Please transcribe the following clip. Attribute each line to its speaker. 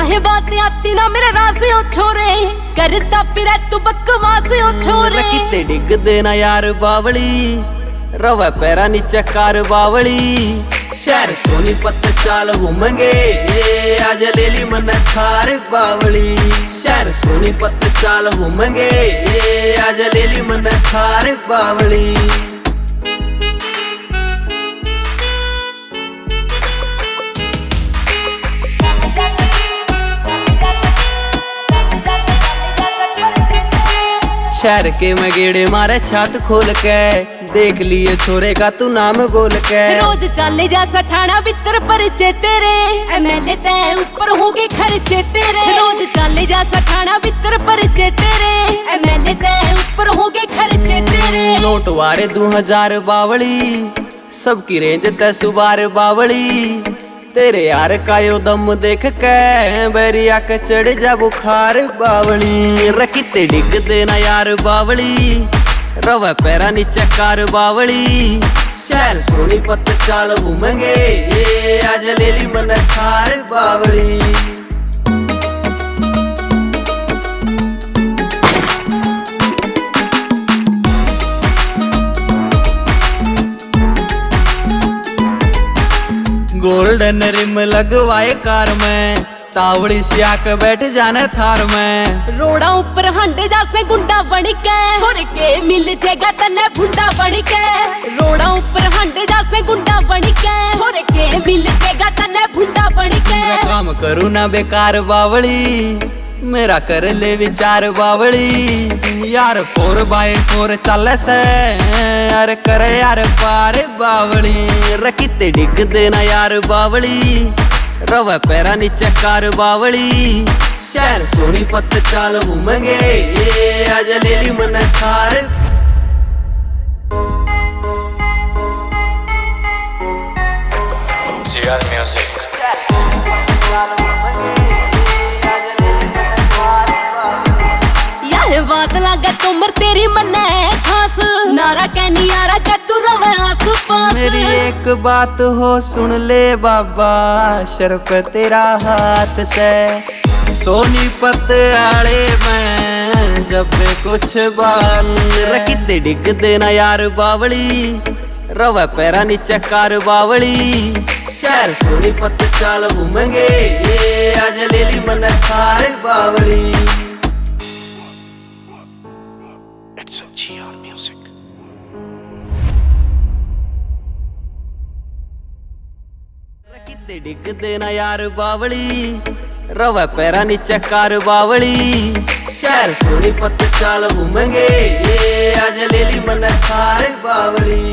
Speaker 1: है बात आती ना मेरे रासे ओ छोरे, करता फिर तू बकवास ओ छोरे।
Speaker 2: किते डिग देना यार बावली, रवा पैरा नीचे कार बावली। शहर सोनीपत चाल घूमेंगे, आज ले ली मन थार बावली। शहर सोनीपत चाल घूमेंगे, आज ले ली मन थार बावली। शहर के मैं गेड़े मारे छत खोल के, देख लिए छोरे का तू नाम बोल के।
Speaker 1: रोज चले जा सठाना भीतर परिचय तेरे, एमएलए ते ऊपर होगे खर्चे तेरे। रोज चले जा सठाना भीतर परिचय तेरे, एमएलए ते ऊपर होगे खर्चे तेरे।
Speaker 2: नोट वारे 2000 बावली, सबकी रेंज 10 बार बावली। तेरे यार का यो दम देख के बैरिया के चढ़ जा बुखार बावली। रखीते डिग देना यार बावली, रवा पैरा नीचे कार बावली। शहर सोनीपत चाल घूमेंगे, आज ले ली मन थार बावली। गोल्डन रिम लगवाए कार में, तावड़ी से आके बैठ जाने थार में।
Speaker 1: रोड़ा ऊपर हंडे जासे गुंडा बन के, छोर के मिल जाएगा तने भुंडा बन के। रोड़ा ऊपर हंडे जासे गुंडा बन के, छोर के मिल जाएगा तने भुंडा बन के।
Speaker 2: काम करूँ ना बेकार बावली, मेरा कर ले विचार बावली। यार 4x4 चल से, यार करे यार पार बावली। रखीते डिग देना यार बावली, रवा पैरा नीचे कार बावली। शहर सोनीपत चाल घूमेंगे, आज ले ली मन थार।
Speaker 3: GR Music।
Speaker 1: बात लागे तुमर तेरी मन है खास, नारा कहनी यारा का तू रवे आस पास।
Speaker 2: मेरी एक बात हो सुन ले बाबा, शर्फ तेरा हाथ से। सोनीपत आड़े में जब कुछ बात, रखीते डिग देना यार बावली, रवा पैरा नीचे कार बावली। शहर सोनीपत चाल घूमेंगे, आज ले ली मन थार बावली।
Speaker 3: It's a GR Music।
Speaker 2: रखीते डिग देना यार बावली, रवा पैरा नीचे कार बावली। शहर सोनीपत चाल घूमेंगे, आज ले ली मन थार बावली।